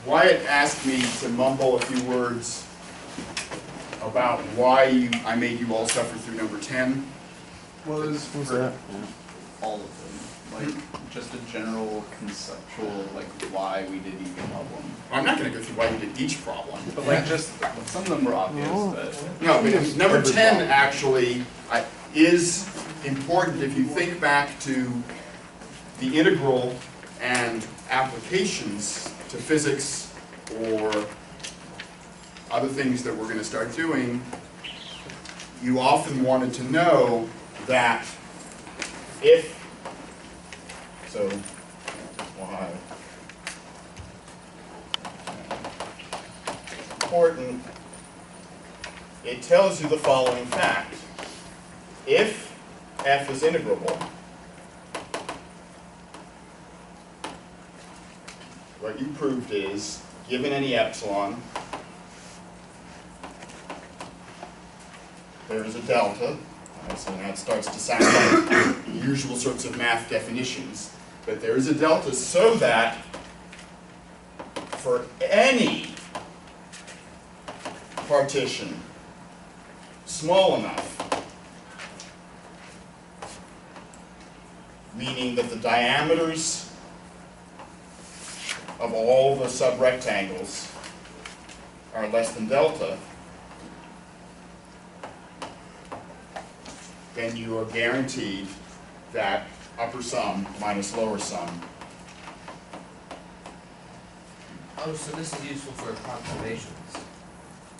Wyatt asked me to mumble a few words about why I made you all suffer through number 10. Was that? all of them. Like, just a general conceptual, like, why we did each problem. I'm not going to go through why you did each problem. But, like, just, some of them were obvious, but... No, but number 10 actually is important if you think back to the integral and applications to physics or other things that we're going to start doing. You often wanted to know that if, so why important, it tells you the following fact. If f is integrable, what you proved is, given any epsilon, there is a delta. So now it starts to sound like the usual sorts of math definitions. But there is a delta so that for any partition small enough, meaning that the diameters of all the subrectangles are less than delta, then you are guaranteed that upper sum minus lower sum. Oh, so this is useful for approximations.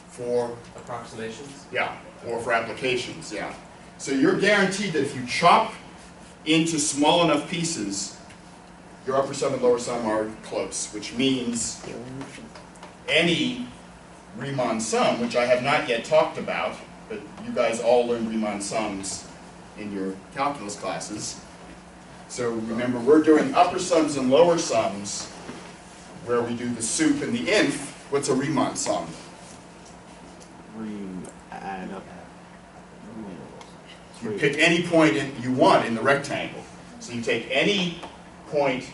For approximations? Yeah, or for applications, yeah. So you're guaranteed that if you chop into small enough pieces, your upper sum and lower sum are close, which means any Riemann sum, which I have not yet talked about, but you guys all learned Riemann sums in your calculus classes. So remember, we're doing upper sums and lower sums where we do the sup and the inf. What's a Riemann sum? Add up. You pick any point you want in the rectangle. So you take any point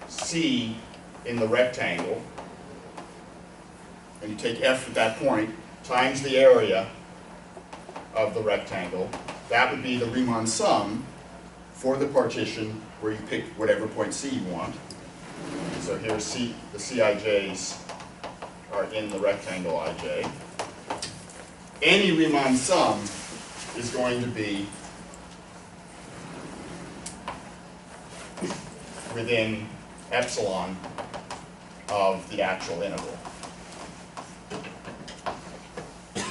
C in the rectangle, and you take f at that point, times the area of the rectangle. That would be the Riemann sum for the partition where you pick whatever point C you want. So here C, theCij's are in the rectangle Ij. Any Riemann sum is going to be within epsilon of the actual integral. I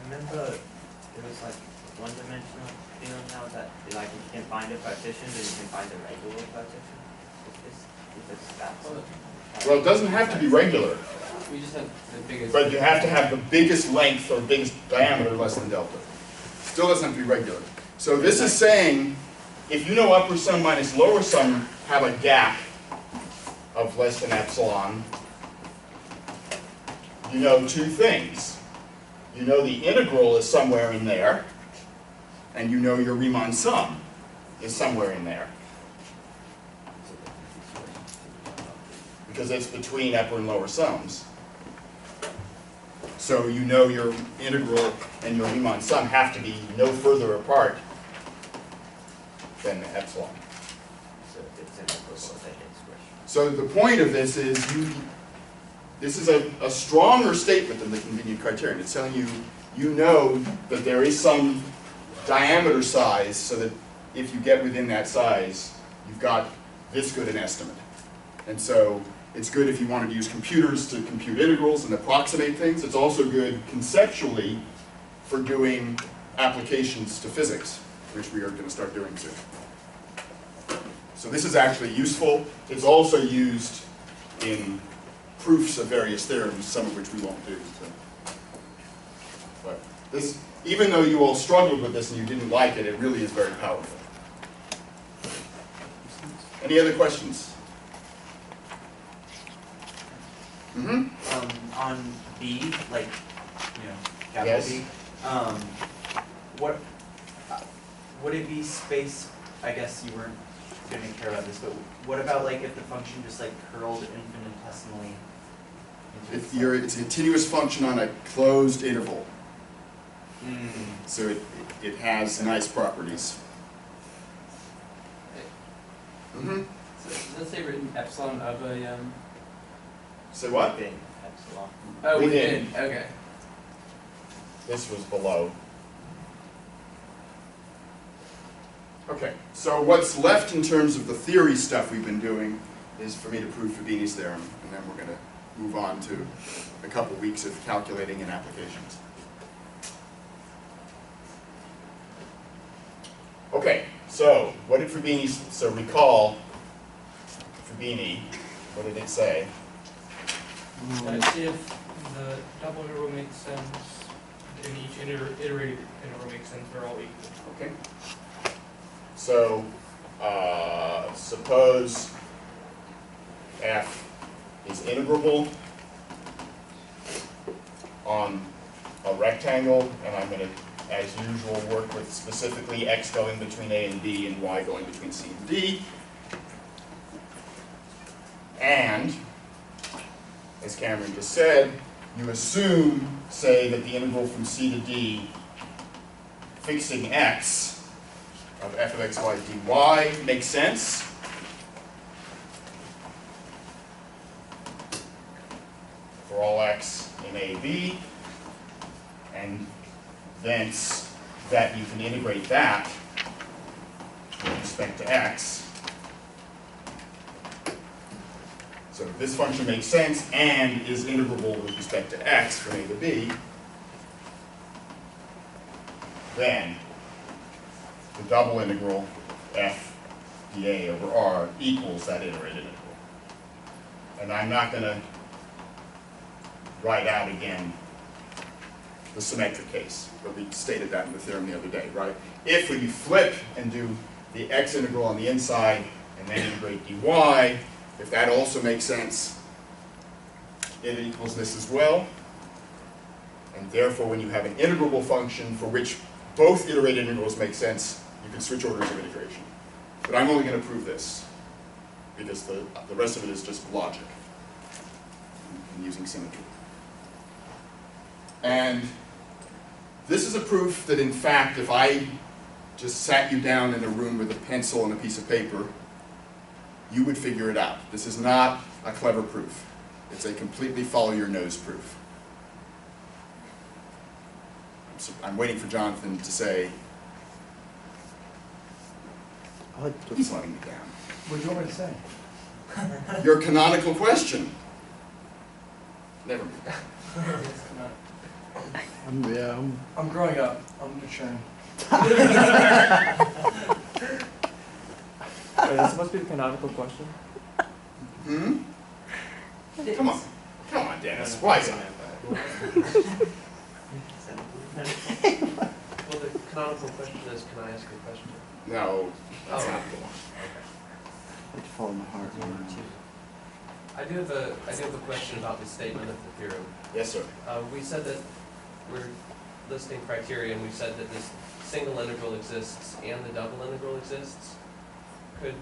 remember it was like one-dimensional theorem now that like if you can find a partition, then you can find a regular partition. If it's that. Well, it doesn't have to be regular, We just have the biggest. but you have to have the biggest length or biggest diameter less than delta. Still doesn't have to be regular. So this is saying if you know upper sum minus lower sum have a gap of less than epsilon, you know two things. You know the integral is somewhere in there, and you know your Riemann sum is somewhere in there. Because it's between upper and lower sums. So you know your integral and your Riemann sum have to be no further apart than epsilon. So it's an equal that expression. So the point of this is this is a stronger statement than the convenient criterion. It's telling you, you know that there is some diameter size so that if you get within that size, you've got this good an estimate. And so it's good if you wanted to use computers to compute integrals and approximate things. It's also good conceptually for doing applications to physics, which we are going to start doing soon. So this is actually useful. It's also used in proofs of various theorems, some of which we won't do. So. But this, even though you all struggled with this and you didn't like it, it really is very powerful. Any other questions? On B, like, capital Yes. B, what would it be space? I guess you weren't didn't care about this, but what about like if the function just like curled infinitesimally? If it's a continuous function on a closed interval, so it has nice properties. Mm-hmm. So let's say written epsilon of a Say what? Within epsilon. oh Within. within. Okay. This was below. Okay, so what's left in terms of the theory stuff we've been doing is for me to prove Fubini's theorem, and then we're going to move on to a couple weeks of calculating and applications. Okay, so what did Fubini, so recall Fubini, what did it say? If the double interval makes sense, and each iterated interval makes sense, they're all equal. Okay. So, suppose f is integrable on a rectangle, and I'm going to, as usual, work with specifically x going between a and b and y going between c and d. And, as Cameron just said, you assume, say, that the integral from c to d fixing x of f of x, y, dy makes sense. For all x in a, b, and thence that you can integrate that with respect to x. So if this function makes sense and is integrable with respect to x from a to b, then the double integral f dA over r equals that iterated integral. And I'm not going to write out again the symmetric case, but we stated that in the theorem the other day, right? If when you flip and do the x integral on the inside and then integrate dy, if that also makes sense, it equals this as well. And therefore, when you have an integrable function for which both iterated integrals make sense, you can switch orders of integration. But I'm only going to prove this, because the rest of it is just logic and using symmetry. And this is a proof that, in fact, if I just sat you down in a room with a pencil and a piece of paper, you would figure it out. This is not a clever proof. It's a completely follow your nose proof. I'm waiting for Jonathan to say, he's letting me down. What do you want me to say? Your canonical question. Never mind. I'm growing up. I'm maturing. Wait, this must be the canonical question. Hmm? Come on. Come on, Dennis. Wise up. Well, the canonical question is, can I ask you a question? No, that's Oh. not the one. Like to follow my heart. I do have a question about the statement of the theorem. Yes, sir. We said that we're listing criteria, and we said that this single integral exists and the double integral exists. Could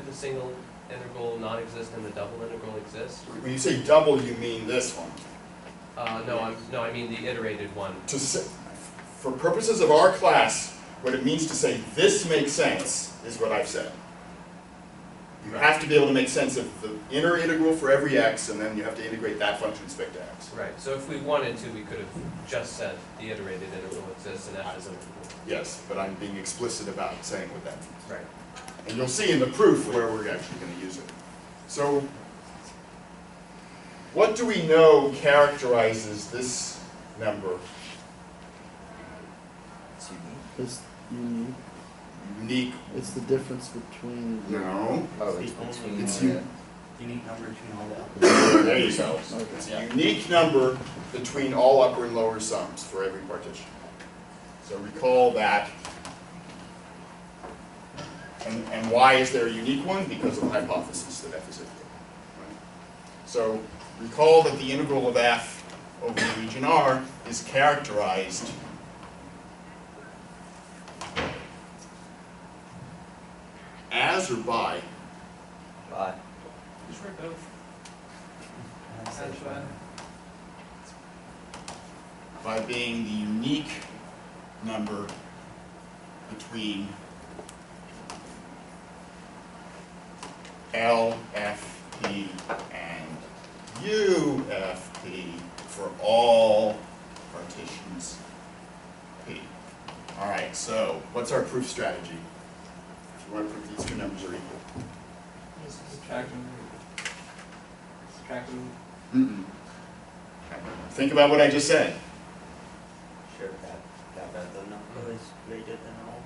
the single integral not exist and the double integral exist? When you say double, you mean this one. No, I mean the iterated one. To say, for purposes of our class, what it means to say this makes sense is what I've said. You have to be able to make sense of the inner integral for every x, and then you have to integrate that function with respect to x. Right. So if we wanted to, we could have just said the iterated integral exists and f is an integral. Yes, but I'm being explicit about saying what that means. Right. And you'll see in the proof where we're actually going to use it. So, what do we know characterizes this number? It's unique. It's unique. Unique. It's the difference between. No. Oh, it's only It's unique number between all the There you go. It's a unique number between all upper and lower sums for every partition. So recall that. And why is there a unique one? Because of the hypothesis that f is equal. Right? So recall that the integral of f over the region R is characterized as plus or by? Bye. Just write both. That's That's fine. By being the unique number between LFP and UFP for all partitions P. All right, so what's our proof strategy? If you want to prove these two numbers are equal. Subtract them. Subtract them. Mm-mm. Think about what I just said. Sure, that the number is greater than all.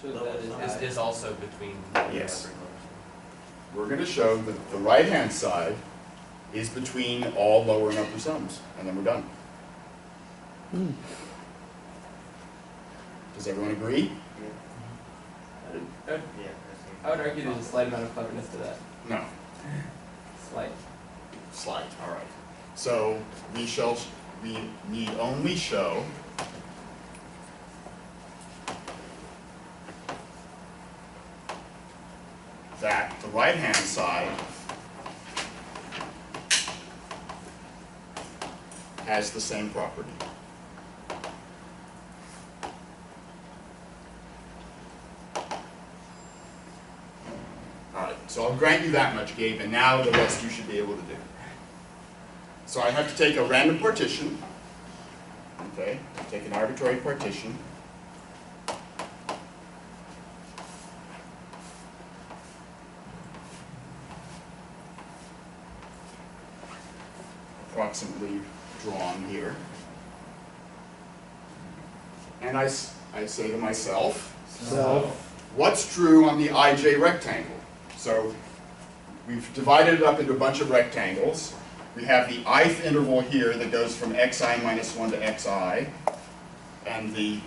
So that Is also between. Yes. We're going to show that the right-hand side is between all lower and upper sums, and then we're done. Does everyone agree? Yeah, I would argue there's a slight amount of cleverness to that. No. Slight. Slight, all right. So we need only show that the right-hand side has the same property. All right, so I'll grant you that much, Gabe, and now the rest you should be able to do. So I have to take a random partition, okay, take an arbitrary partition, approximately drawn here, and I say to myself, what's true on the IJ rectangle? So we've divided it up into a bunch of rectangles. We have the ith interval here that goes from xi minus 1 to xi, and the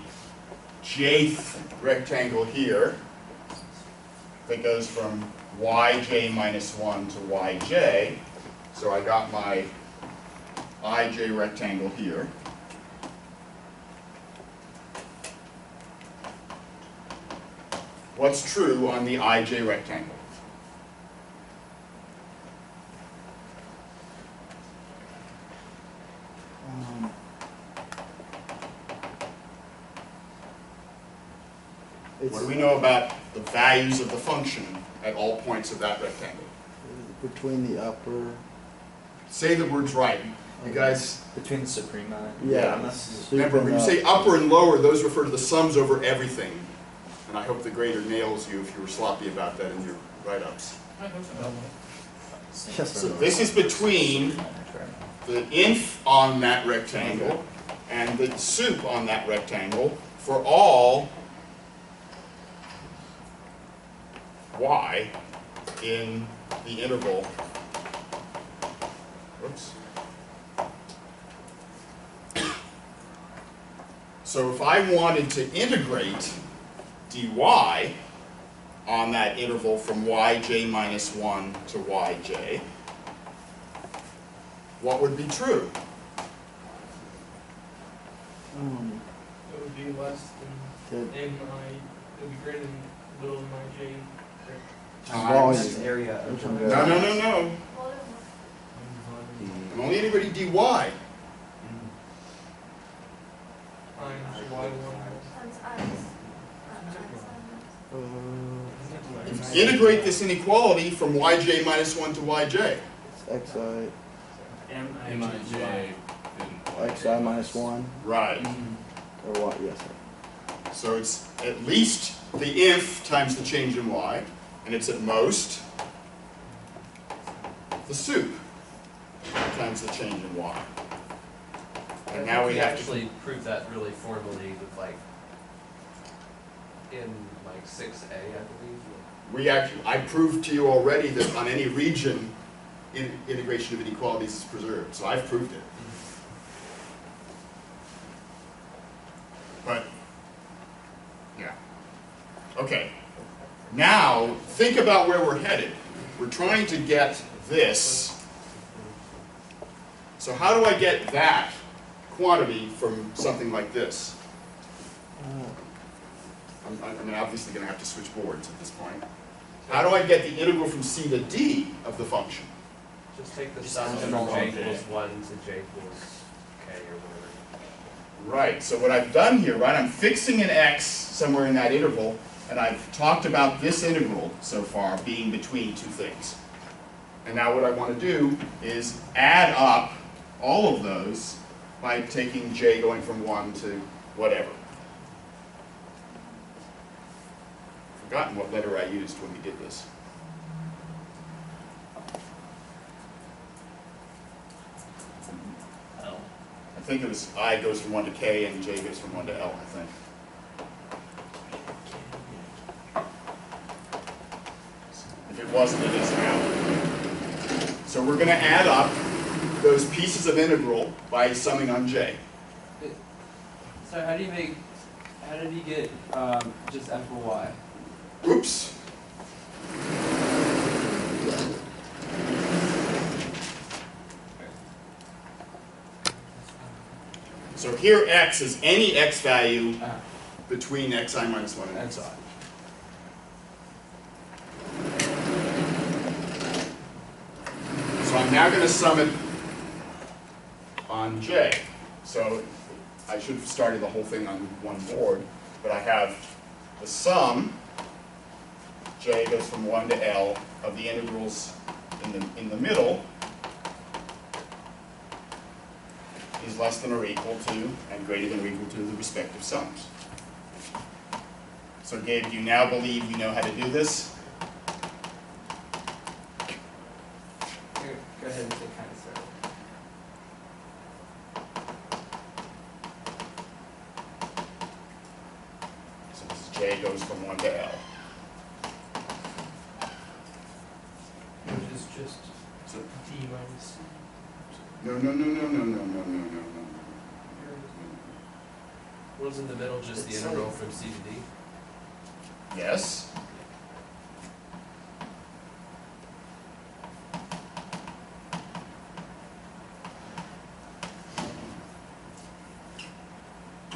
jth rectangle here that goes from yj minus 1 to yj. So I got my ij rectangle here. What's true on the ij rectangle? What do we know about the values of the function at all points of that rectangle? Between the upper. Say the words right. You guys, Between the suprema. Yeah. remember when you say upper and lower, those refer to the sums over everything. And I hope the grader nails you if you were sloppy about that in your write-ups. I hope so. So this is between the inf on that rectangle and the sup on that rectangle for all y in the interval. Whoops. So if I wanted to integrate dy on that interval from yj minus 1 to yj, what would be true? It would be less than The it would be greater than little than ij. Times. volume. area Which of one No, no, no, no. I'm only anybody dy. Times y1. If you integrate this inequality from yj minus 1 to yj, it's xi, Mij xi minus 1, right. or what, yes. So it's at least the if times the change in y, and it's at most the sup times the change in y. And now we have to actually prove that really formally with like, in like 6a, I believe. I proved to you already that on any region, integration of inequalities is preserved. So I've proved it. But, yeah. Okay. Now, think about where we're headed. We're trying to get this. So how do I get that quantity from something like this? I'm obviously going to have to switch boards at this point. How do I get the integral from c to d of the function? Just take the Just sum add from them all j on equals J. 1 to j equals k or whatever. Right, so what I've done here, right, I'm fixing an x somewhere in that interval, and I've talked about this integral so far being between two things. And now what I want to do is add up all of those by taking j going from 1 to whatever. Forgotten what letter I used when we did this. L. I think it was I goes from 1 to k and j goes from 1 to L, I think. If it wasn't, it is now. So we're going to add up those pieces of integral by summing on j. So how did you get just f of y? Oops. So here x is any x value between xi minus 1 and xi. So I'm now going to sum it on j. So I should have started the whole thing on one board, but I have the sum, j goes from 1 to L, of the integrals in the middle is less than or equal to and greater than or equal to the respective sums. So Gabe, do you now believe you know how to do this? Go ahead and say kind of circle. So this is j goes from 1 to L. Which is just So, d minus c. no. What's in the middle, just the integral from c to d? Yes.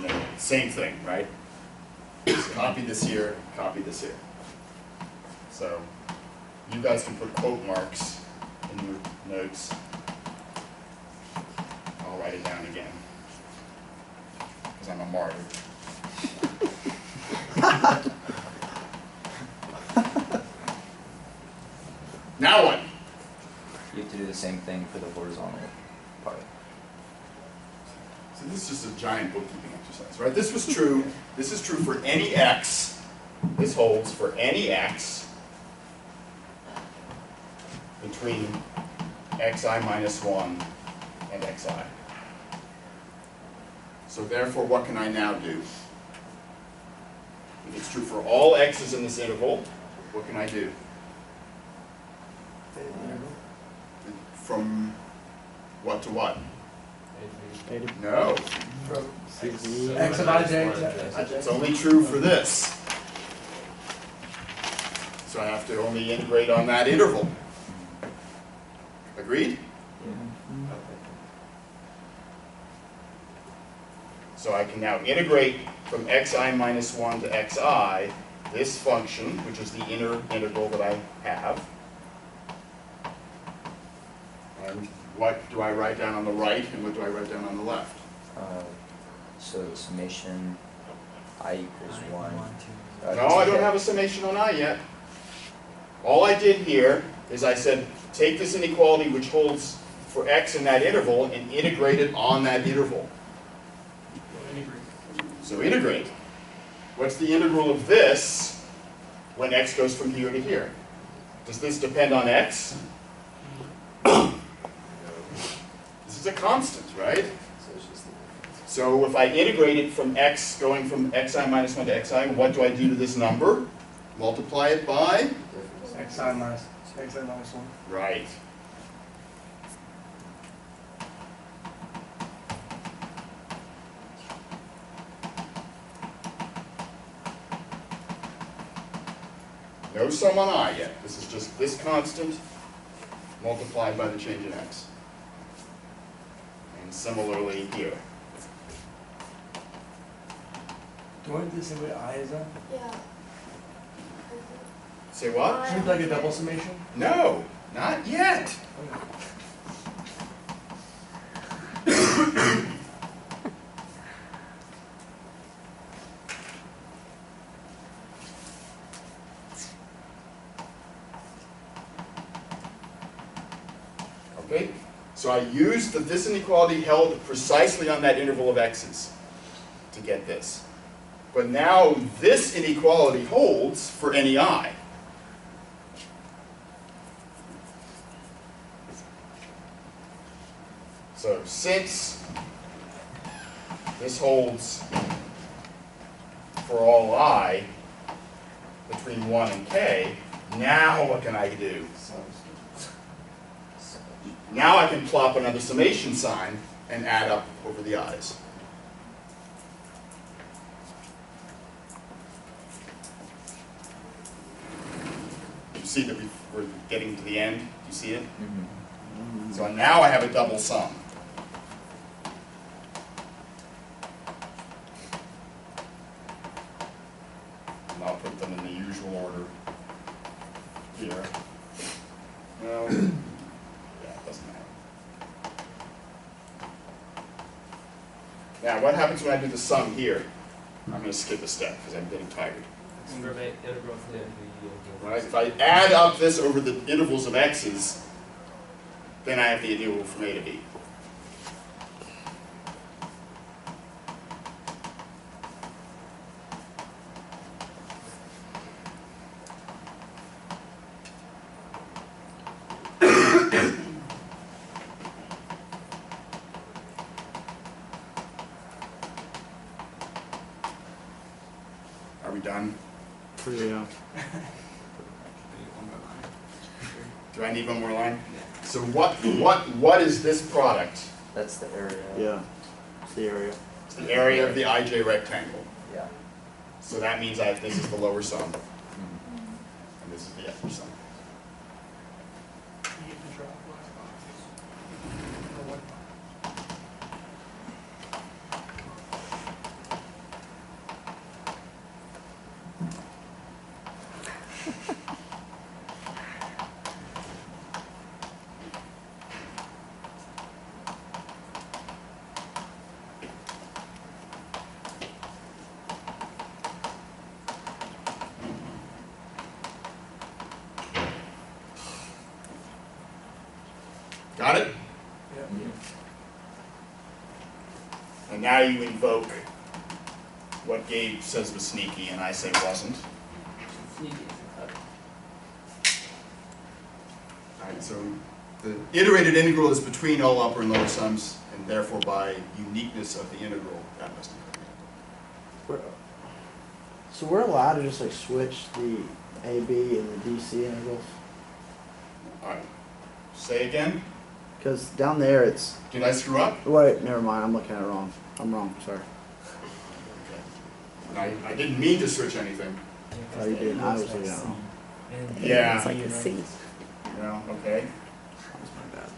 No, same thing, right? Just copy this here, copy this here. So you guys can put quote marks in your notes. I'll write it down again, because I'm a martyr. Now what? You have to do the same thing for the horizontal part. So this is just a giant bookkeeping exercise, right? This was true. This is true for any x. This holds for any x between xi minus 1 and xi. So therefore, what can I now do? If it's true for all x's in this interval, what can I do? From what to what? No. CV. X of I, J, It's only true for this. So I have to only integrate on that interval. Agreed? So I can now integrate from xi minus 1 to xi, this function, which is the inner integral that I have. And what do I write down on the right, and what do I write down on the left? So summation I equals 1. No, I don't have a summation on I yet. All I did here is I said, take this inequality which holds for x in that interval and integrate it on that interval. So integrate. What's the integral of this when x goes from here to here? Does this depend on x? This is a constant, right? So if I integrate it from x going from xi minus 1 to xi, what do I do to this number? Multiply it by? xi minus 1. Right. No sum on I yet. This is just this constant multiplied by the change in x. And similarly here. Do I do the same way I is that? Yeah. Say what? Seems like a double summation. No, not yet. Okay, so I used that this inequality held precisely on that interval of x's to get this. But now this inequality holds for any I. So since this holds for all I between 1 and k, now what can I do? Now I can plop another summation sign and add up over the i's. You see that we're getting to the end? Do you see it? Mm-hmm. So now I have a double sum. And I'll put them in the usual order here. Well, yeah, it doesn't matter. Now, what happens when I do the sum here? I'm going to skip a step because I'm getting tired. Experiment integral from the Right? If I add up this over the intervals of x's, then I have the integral from a to b. Are we done? Yeah. Do I need one more line? So what is this product? That's the area. Yeah. It's the area. It's the area of the IJ rectangle. Yeah. So that means this is the lower sum, Mhm. and this is the upper sum. You get to draw black boxes. Or white boxes. Got it? Mhm. And now you invoke what Gabe says was sneaky and I say wasn't. Sneaky. Alright, so the iterated integral is between all upper and lower sums, and therefore by uniqueness of the integral, that must be correct. So we're allowed to just like switch the AB and the DC integrals? Alright, say again? Because down there it's, Did I screw up? wait, never mind, I'm looking at it wrong. I'm wrong, sorry. Okay. I didn't mean to switch anything. Oh, you did, I was looking at it wrong. Yeah. It's like a C. Well, okay. That was my bad.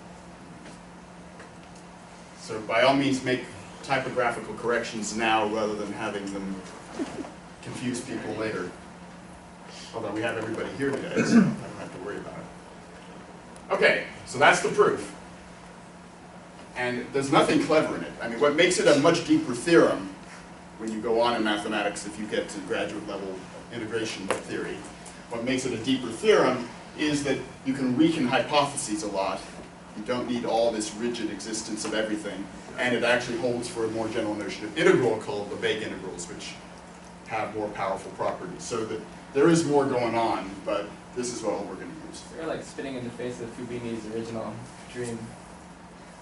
So by all means make typographical corrections now rather than having them confuse people later. Although we have everybody here today, so I don't have to worry about it. Okay, so that's the proof. And there's nothing clever in it. I mean, what makes it a much deeper theorem when you go on in mathematics, if you get to graduate level integration theory, what makes it a deeper theorem is that you can weaken hypotheses a lot. You don't need all this rigid existence of everything. And it actually holds for a more general notion of integral called the Big integrals, which have more powerful properties. So that there is more going on, but this is what we're going to use. You're like spitting in the face of Fubini's original dream.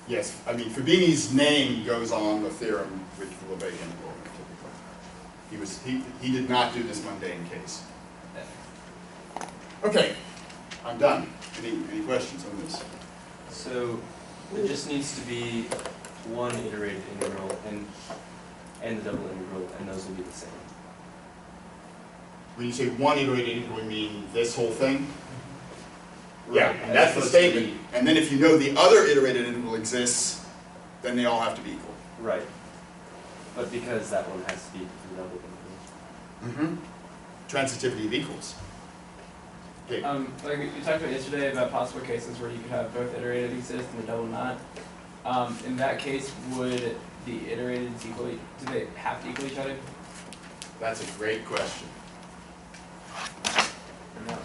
Yes, I mean, Fubini's name goes on the theorem with the Lebesgue integral, typically. He did not do this mundane case. Okay, I'm done. Any questions on this? So it just needs to be one iterated integral and the double integral, and those will be the same. When you say one iterated integral, you mean this whole thing? Yeah, Right, and that's the as opposed to statement. And then if you know the other iterated integral exists, then they all have to be equal. Right. But because that one has to be the double integral. Mm-hmm. Transitivity of equals. Dave. Like we talked about yesterday about possible cases where you could have both iterated exist and the double not. In that case, would the iterated do they have to equal each other? That's a great question. No.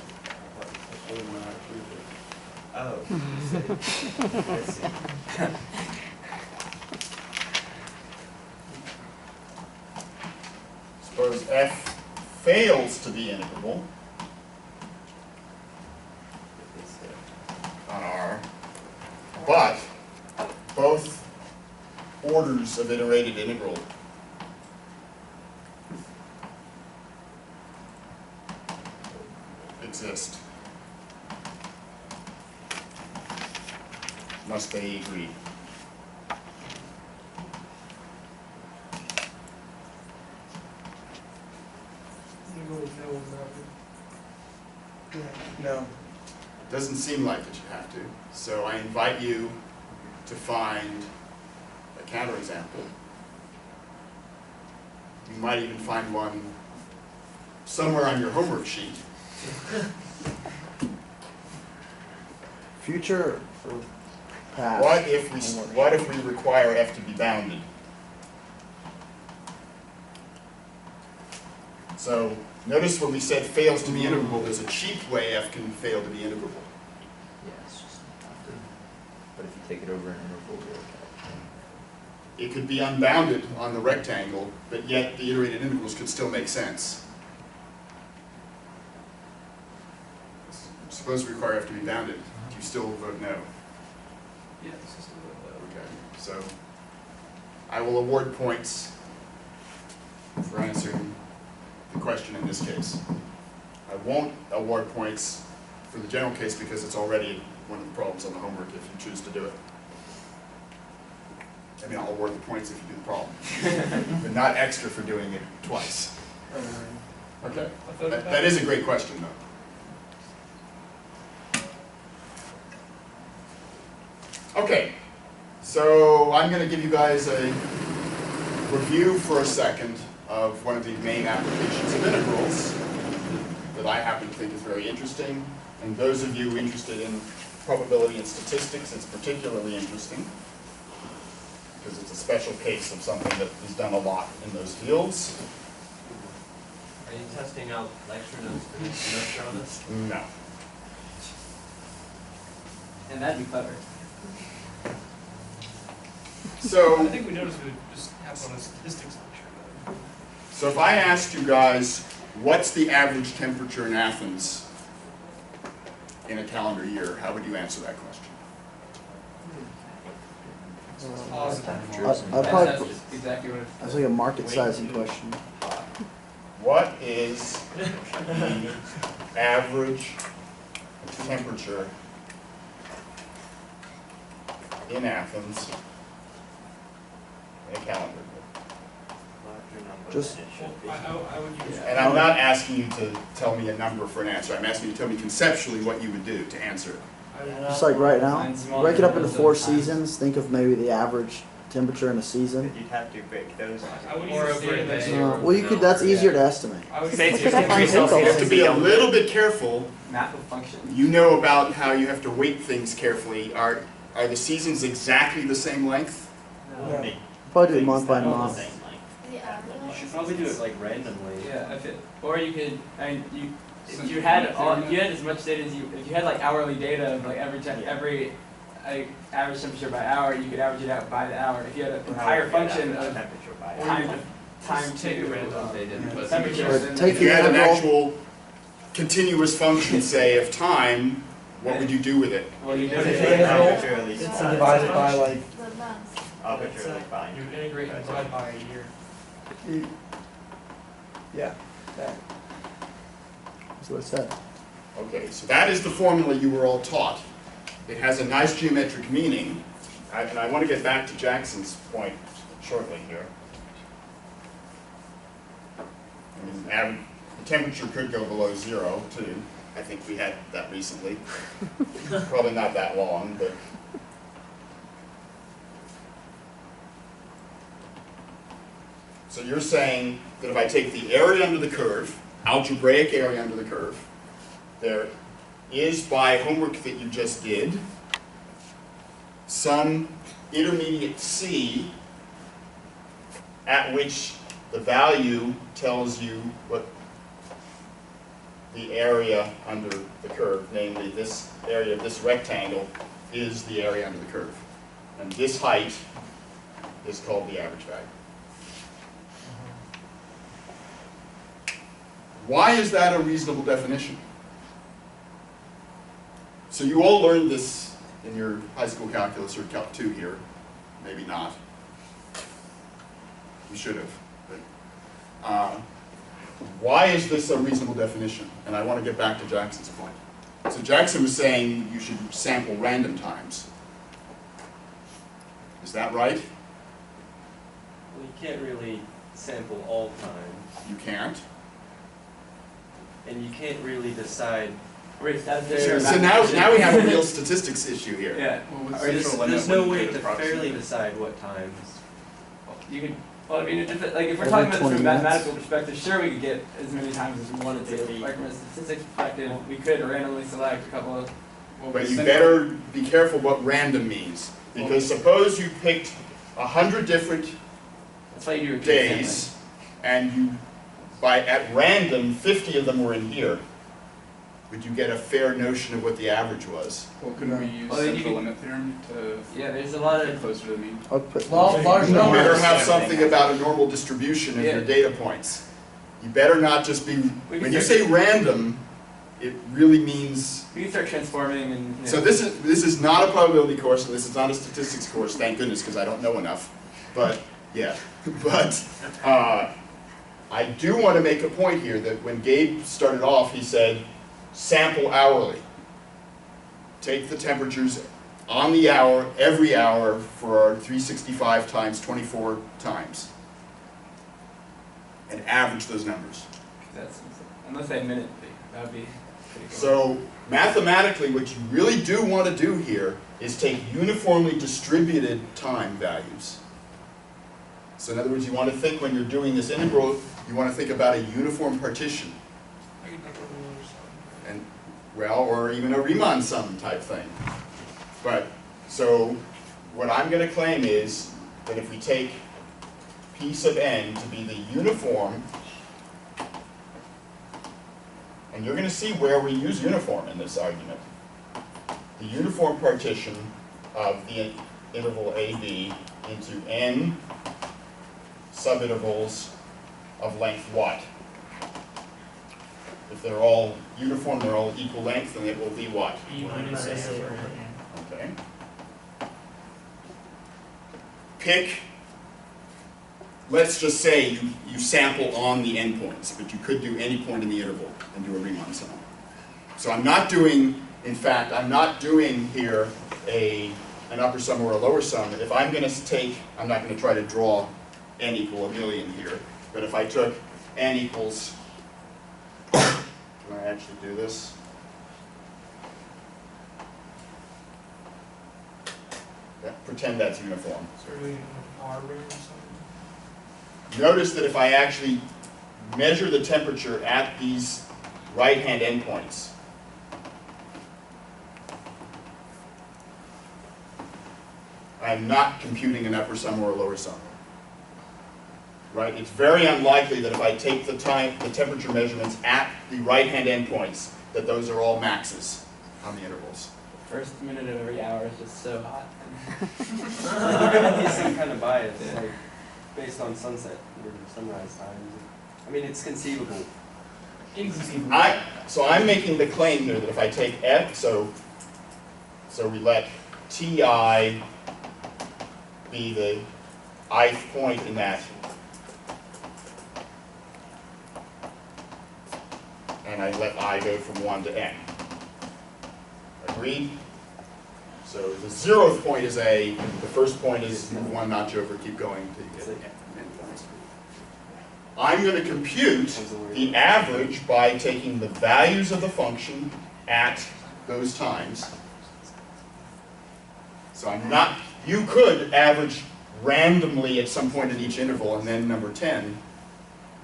Oh, I see. Suppose f fails to be integrable on R, but both orders of iterated integral exist. Must they agree? No. Doesn't seem like that you have to. So I invite you to find a counterexample. You might even find one somewhere on your homework sheet. Future or past? What if we require f to be bounded? So notice when we said fails to be integrable, there's a cheap way f can fail to be integrable. Yeah, it's just but if you take it over an interval, you're okay. It could be unbounded on the rectangle, but yet the iterated integrals could still make sense. Suppose we require f to be bounded. Do you still vote no? Yeah, this is Okay, so I will award points for answering the question in this case. I won't award points for the general case because it's already one of the problems on the homework if you choose to do it. I mean, I'll award the points if you do the problem, but not extra for doing it twice. Okay, that is a great question though. Okay, so I'm going to give you guys a review for a second of one of the main applications of integrals that I happen to think is very interesting. And those of you interested in probability and statistics, it's particularly interesting because it's a special case of something that is done a lot in those fields. Are you testing out lecture notes for this semester on this? No. And that'd be clever. So, I think we noticed we would just have on a statistics lecture. so if I asked you guys, what's the average temperature in Athens in a calendar year, how would you answer that question? I'd probably, That's exactly what that's like a market sizing question. What is the average temperature in Athens in a calendar year? Just- I would use. And I'm not asking you to tell me a number for an answer. I'm asking you to tell me conceptually what you would do to answer it. Just like right now, break it up into 4 seasons. Think of maybe the average temperature in a season. You'd have to break those. I would Or use a the data birthday. that Well, you could. That's easier to estimate. I would Say use it's the just 3 Celsius. You have to be a little bit careful. Map of function. You know about how you have to weight things carefully. Are the seasons exactly the same length? Yeah. Probably do it month by month. You should probably do it like randomly. Yeah, or you could, if you had as much data as if you had like hourly data of like every average temperature by hour, you could average it out by the hour. If you had an entire function of temperature by time take to a random temperature, Or then take If you had an integral. actual continuous function, say, of time, what would you do with it? well, you It's did it. arbitrarily It's small. divided by like. Arbitrarily fine. You would integrate and divide by a year. Yeah. That's what it said. Okay, so that is the formula you were all taught. It has a nice geometric meaning, and I want to get back to Jackson's point shortly here. I mean, the temperature could go below 0 too. I think we had that recently. Probably not that long, but. So you're saying that if I take the area under the curve, algebraic area under the curve, there is, by homework that you just did, some intermediate C at which the value tells you what the area under the curve, namely this area of this rectangle, is the area under the curve. And this height is called the average value. Why is that a reasonable definition? So you all learned this in your high school calculus or Calc 2 here. Maybe not. You should have. But, why is this a reasonable definition? And I want to get back to Jackson's point. So Jackson was saying you should sample random times. Is that right? Well, you can't really sample all time, You can't. and you can't really decide. Wait, that's So now we have a real statistics issue here. Yeah. Well, with There's, central limit, there's no when you way get to approximate- fairly decide what times. You could, well, I mean, if, like, if we're Every talking about this 20 from a minutes. mathematical perspective, sure, we could get as many times as we wanted to. Like, from a statistics perspective, we could randomly select a couple of, Well, But with you central- better be careful what random means. Because suppose you picked 100 different that's why you do a case days, and you, at random, 50 of them were in here. Would you get a fair notion of what the average was? Well, couldn't we use Well, then you central could- limit theorem to sampling. Yeah, there's a lot get of, closer to the mean? Output. Large You numbers. better have something about a normal distribution of your Yeah. data points. You better not just be, We when can you start- say random, it really means, we can start transforming and, you know. so this is not a probability course, and this is not a statistics course, thank goodness, because I don't know enough. But, yeah, but I do want to make a point here that when Gabe started off, he said, sample hourly. Take the temperatures on the hour, every hour, for 365 times 24 times. And average those numbers. That's, unless they had minute, that would be pretty cool. So mathematically, what you really do want to do here is take uniformly distributed time values. So in other words, you want to think when you're doing this integral, you want to think about a uniform partition. I could never remember something. And, well, or even a Riemann sum type thing. But, so what I'm going to claim is that if we take P sub n to be the uniform, and you're going to see where we use uniform in this argument, the uniform partition of the interval AB into n subintervals of length what? If they're all uniform, they're all equal length, then it will be what? E minus S over N. Okay. Pick, let's just say you sample on the endpoints, but you could do any point in the interval and do a Riemann sum. So I'm not doing, in fact, I'm not doing here an upper sum or a lower sum. If I'm going to take, I'm not going to try to draw n equal a million here, but if I took n equals, can I actually do this? Yeah, pretend that's uniform. So are we in R ring or something? Notice that if I actually measure the temperature at these right-hand endpoints, I'm not computing an upper sum or a lower sum. Right? It's very unlikely that if I take the temperature measurements at the right-hand endpoints, that those are all maxes on the intervals. First minute of every hour is just so hot. There's gonna be some kind of bias, Yeah. like based on sunset or sunrise times. I mean, it's conceivable. Inconceivable. So I'm making the claim here that if I take f, so we let ti be the ith point in that, and I let I go from 1 to n. Agreed? So the 0th point is A, the first point is move 1 notch over, keep going until you get n points. I'm going to compute the average by taking the values of the function at those times. So I'm not, you could average randomly at some point in each interval, and then number 10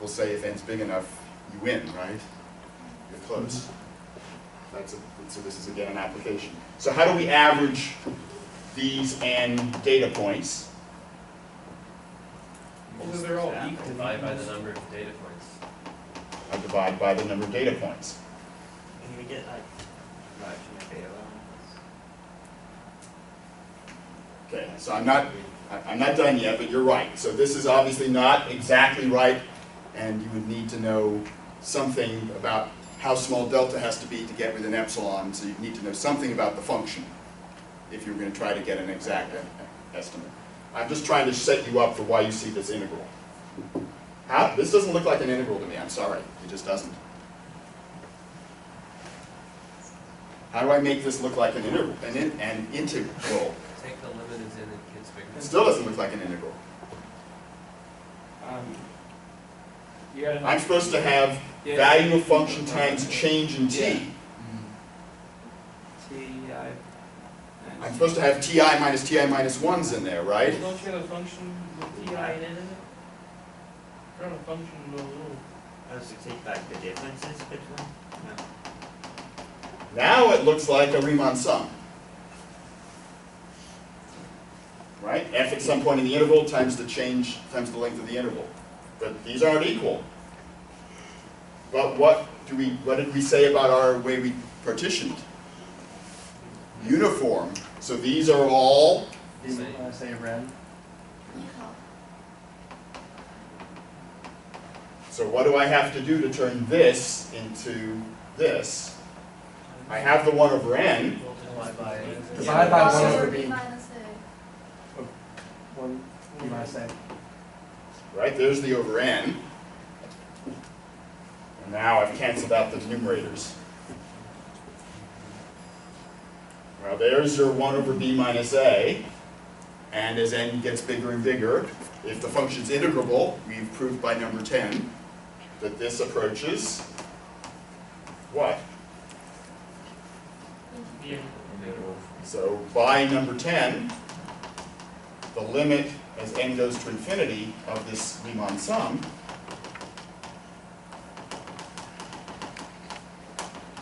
will say if n's big enough, you win, right? You're close. So this is again an application. So how do we average these n data points? Because they're all equal. Divide by the number of data points. I divide by the number of data points. Can we get like fraction of Theorem? Okay, so I'm not done yet, but you're right. So this is obviously not exactly right, and you would need to know something about how small delta has to be to get within epsilon, so you need to know something about the function if you're going to try to get an exact estimate. I'm just trying to set you up for why you see this integral. This doesn't look like an integral to me, I'm sorry. It just doesn't. How do I make this look like an integral? An integral. Take the limit as n and gets bigger. It still doesn't look like an integral. You gotta I'm supposed to have value of function times change in t. I'm supposed to have ti minus 1s in there, right? Don't you have a function with ti in it? You're on a function with a little. Oh, so take like the differences between? No. Now it looks like a Riemann sum. Right? F at some point in the interval times the change times the length of the interval. But these aren't equal. But what did we say about our way we partitioned? Uniform. So these are all say red. So what do I have to do to turn this into this? I have the 1 over n. Divide by 1 over b b. minus a. 1 b minus a. Right, there's the over n. And now I've canceled out the numerators. Well, there's your 1 over b minus a. And as n gets bigger and bigger, if the function's integrable, we've proved by number 10 that this approaches what? Yeah. So by number 10, the limit as n goes to infinity of this Riemann sum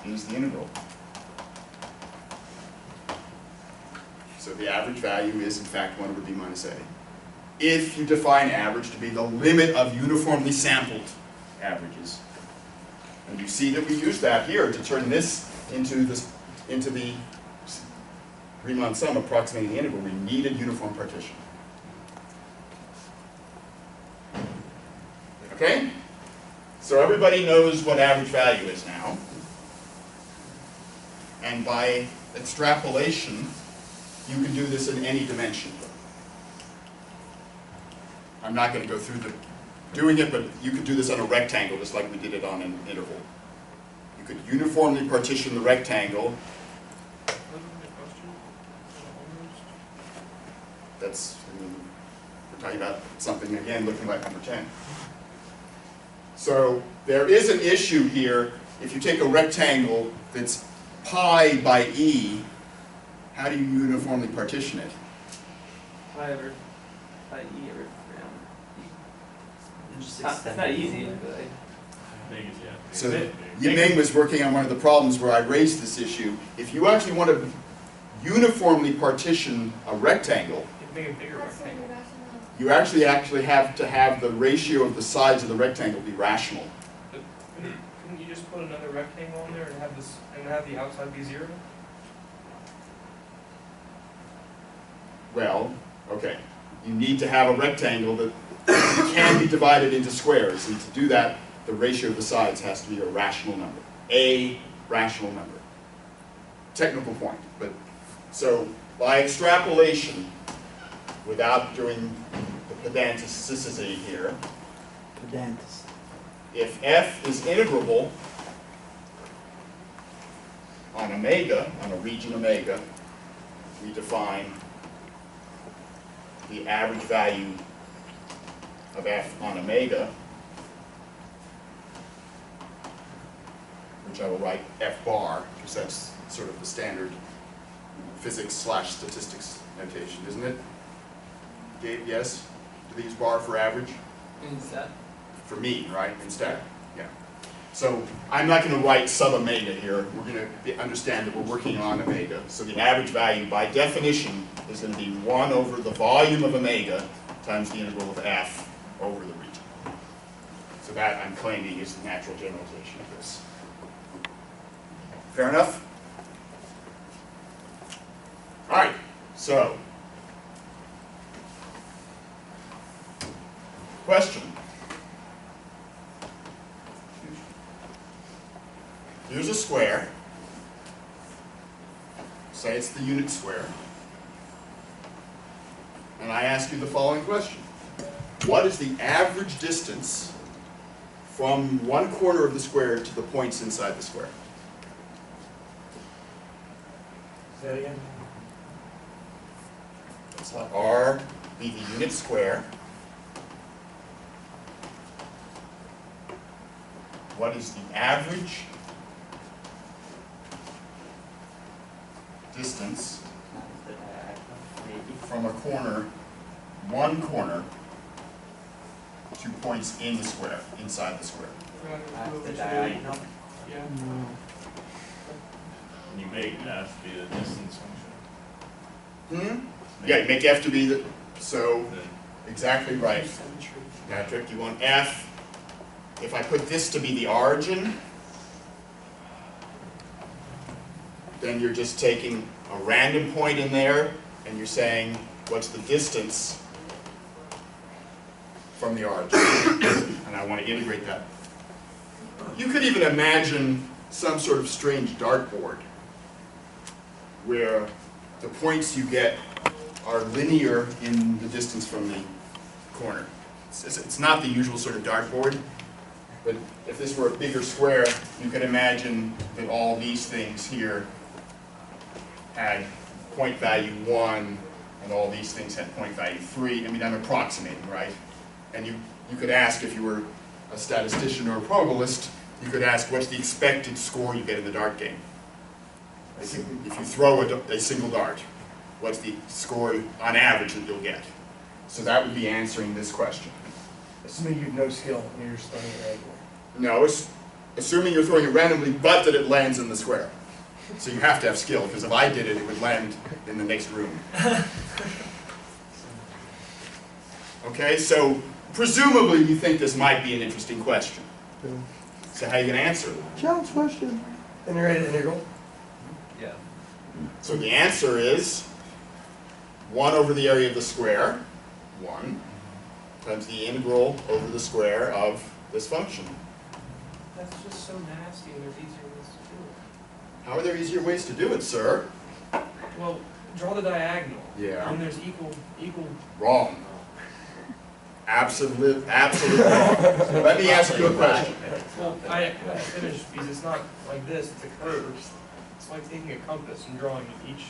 is the integral. So the average value is in fact 1 over b minus a. If you define average to be the limit of uniformly sampled averages. And you see that we use that here to turn this into the Riemann sum approximating the integral. We needed uniform partition. Okay? So everybody knows what average value is now. And by extrapolation, you can do this in any dimension. I'm not going to go through doing it, but you could do this on a rectangle, just like we did it on an interval. You could uniformly partition the rectangle. That's, we're talking about something, again, looking like number 10. So there is an issue here. If you take a rectangle that's pi by e, how do you uniformly partition it? Pi e over it's not easy. So Yiming was working on one of the problems where I raised this issue. If you actually want to uniformly partition a rectangle, Make a bigger rectangle. you actually have to have the ratio of the sides of the rectangle be rational. Couldn't you just put another rectangle in there and have this and have the outside be 0? Well, okay. You need to have a rectangle that can be divided into squares, and to do that, the ratio of the sides has to be a rational number. A rational number. Technical point, but so by extrapolation, without doing the pedanticity here, if f is integrable on omega, on a region omega, we define the average value of f on omega, which I will write f bar, because that's sort of the standard physics/statistics notation, isn't it? Gabe, yes? Do they use bar for average? Instead. For mean, right? Instead, yeah. So I'm not going to write sub omega here. We're going to understand that we're working on omega. So the average value, by definition, is going to be 1 over the volume of omega times the integral of f over the region. So that, I'm claiming, is the natural generalization of this. Fair enough? All right, so question. Here's a square. Say it's the unit square. And I ask you the following question. What is the average distance from one corner of the square to the points inside the square? Say that again? Let's let R be the unit square. What is the average distance The diagonal, maybe. from a corner, one corner, to points in the square, inside the square? That's the diagonal. Yeah. And you make f be the distance function. Yeah, you make f to be the, so, Then exactly right. Patrick, you want f, if I put this to be the origin, then you're just taking a random point in there, and you're saying, what's the distance from the origin? And I want to integrate that. You could even imagine some sort of strange dartboard, where the points you get are linear in the distance from the corner. It's not the usual sort of dartboard, but if this were a bigger square, you could imagine that all these things here had point value 1, and all these things had point value 3. I mean, I'm approximating, right? And you could ask, if you were a statistician or a probabilist, you could ask, what's the expected score you get in the dart game? If you throw a single dart, what's the score on average that you'll get? So that would be answering this question. Assuming you have no skill and you're just throwing it randomly. No, it's assuming you're throwing it randomly, but that it lands in the square. So you have to have skill, because if I did it, it would land in the next room. Okay, so presumably you think this might be an interesting question. So how are you going to answer it? Challenge question. Integrated integral. Yeah. So the answer is 1 over the area of the square, 1, times the integral over the square of this function. That's just so nasty, and there's easier ways to do it. How are there easier ways to do it, sir? Well, draw the diagonal. Yeah. And there's equal. Wrong. Absolute wrong. Let me ask you a question. Well, I finished because it's not like this. It's a curve. It's like taking a compass and drawing each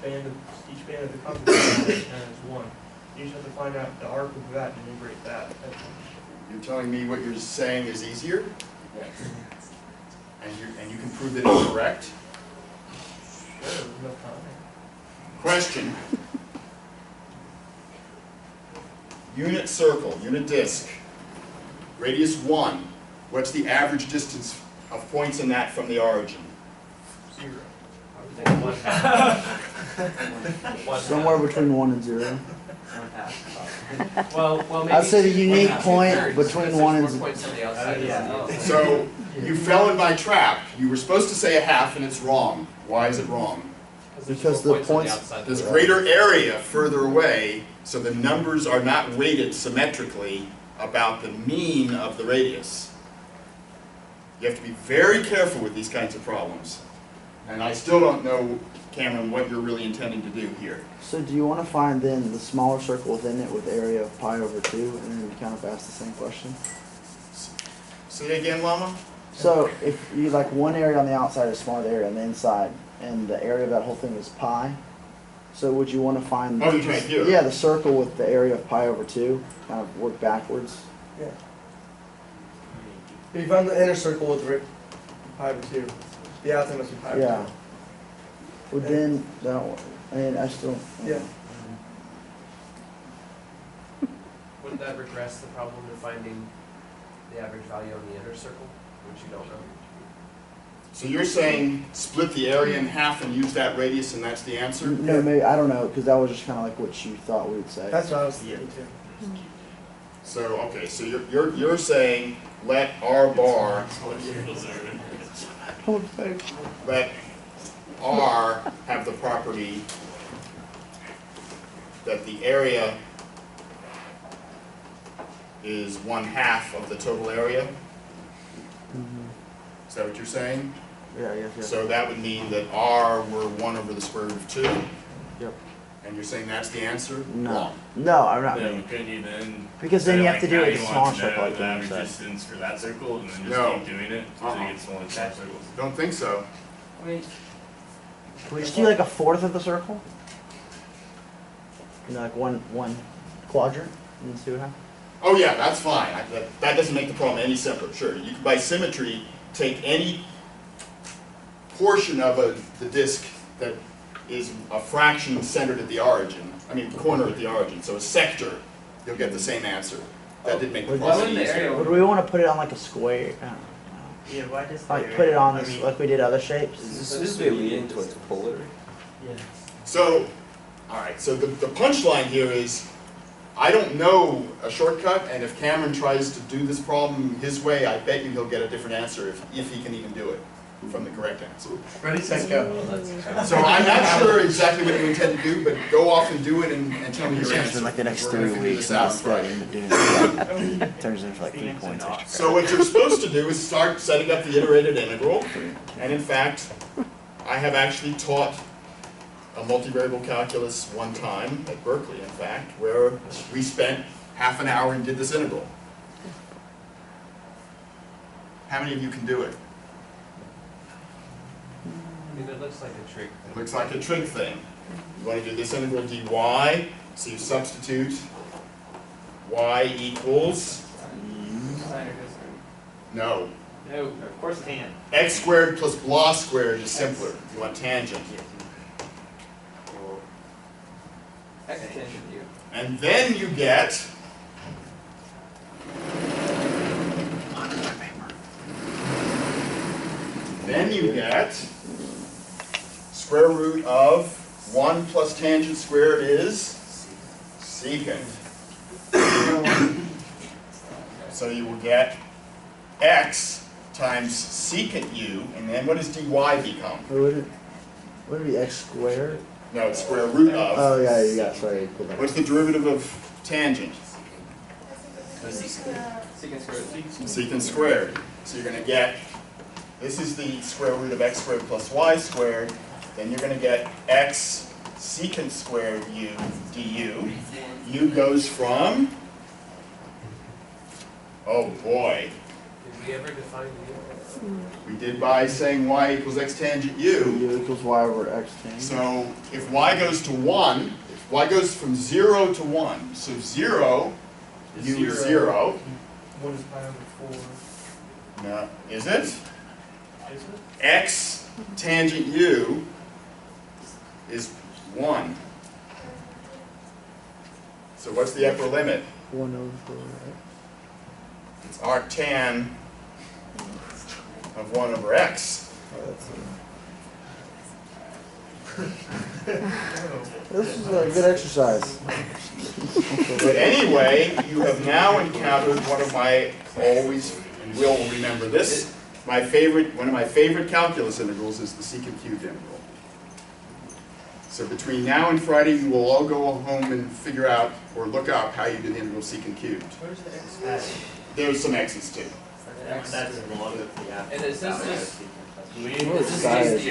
band of the compass and it's 1. You just have to find out the arc of that and integrate that. You're telling me what you're saying is easier? Yes. And you can prove that it's correct? Sure, no time. Question. Unit circle, unit disk, radius 1. What's the average distance of points in that from the origin? 0. Somewhere between 1 and 0. Well, maybe. I'd say the unique 1/2, point 2/3, between because 1 there's and more points on the outside. Yeah. So you fell in my trap. You were supposed to say 1/2 and it's wrong. Why is it wrong? Because more the on points- outside There's than greater area further away, so the numbers are not weighted symmetrically about the mean of the radius. You have to be very careful with these kinds of problems. And I still don't know, Cameron, what you're really intending to do here. So do you want to find then the smaller circle within it with area of pi over 2, and then kind of ask the same question? Say again, Lama? So if you like one area on the outside is smaller than the area on the inside, and the area of that whole thing is pi, so would you want to find Oh, you're trying to do it. yeah, the circle with the area of pi over 2, kind of work backwards? Yeah. If you find the inner circle with pi over 2, the outside must be pi over 2. Yeah. Would then, that, I mean, I still... Yeah. Wouldn't that regress the problem of finding the average value on the inner circle, which you don't know. So you're saying split the area in half and use that radius, and that's the answer? No, maybe, I don't know, because that was just kind of like what you thought we would say. That's what I was thinking too. So, okay, so you're saying let R bar, let R have the property that the area is 1/2 of the total area? Is that what you're saying? Yeah, I guess, yeah. So that would mean that R were 1 over the square root of 2? Yep. And you're saying that's the answer? No, Wrong. no, I'm not. Then couldn't you then? Because then say, you have to do now it in you a small want to circle, know like the you average said. distance for that circle, and then just No. keep doing it until you get smaller circles. Don't think so. I mean, Can we just do like a fourth of the circle? You know, like one quadrant, and then see what happens? Oh yeah, that's fine. That doesn't make the problem any simpler. Sure, you can by symmetry take any portion of the disk that is a fraction centered at the origin. I mean, corner at the origin. So a sector, you'll get the same answer. That did make the Would- why problem wouldn't the easier. area? Would we want to put it on like a square? I don't know. Yeah, why does the Like area- put it on I this, mean, like we did other shapes? Is this supposed to be leading towards polar? Yeah. So, all right. So the punchline here is, I don't know a shortcut, and if Cameron tries to do this problem his way, I bet you he'll get a different answer if he can even do it from the correct answer. Ready, set, go. So I'm not sure exactly what you intend to do, but go off and do it and tell me your answer. In like the next We're gonna 3 figure weeks, this out and Friday. end up doing it. Like, turns into like 3 points extra. So what you're supposed to do is start setting up the iterated integral, and in fact, I have actually taught a multivariable calculus one time at Berkeley, in fact, where we spent half an hour and did this integral. How many of you can do it? I mean, it looks like a trick. It looks like a trig thing. You want to do this integral dy, so you substitute y equals, no, no, of course it can't. x squared plus blah squared is simpler. You want tangent. X tangent u. And then you get square root of 1 plus tangent squared is secant. So you will get x times secant u, and then what does dy become? Would it be x squared? No, it's square root of. Oh yeah, you got sorry. You pulled that. What's the derivative of tangent? Secant squared. Secant squared. So you're going to get, this is the square root of x squared plus y squared, then you're going to get x secant squared u du. U goes from, oh boy, Did we ever define u? we did by saying y equals x tangent u. U equals y over x tangent. So if y goes to 1, if y goes from 0 to 1, so 0, u is 0. 1 is pi over 4. No, is it? Is it? X tangent u is 1. So what's the upper limit? 1 over x. It's arctan of 1 over x. This is a good exercise. But anyway, you have now encountered one of my always, and will remember this, one of my favorite calculus integrals is the secant cubed integral. So between now and Friday, you will all go home and figure out, or look up how you do the integral secant cubed. Where's the x? There's some x's too. That's log of the average. And is this just, Size.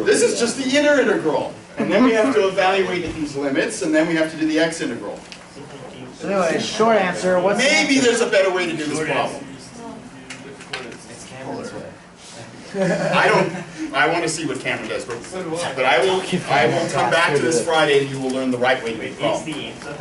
This is just the inner integral. And then we have to evaluate these limits, and then we have to do the x integral. So anyway, short answer. What's the Maybe answer? there's a better way to do this problem. I want to see what Cameron does, but I will come back to this Friday and you will learn the right way to do the It's problem. the answer.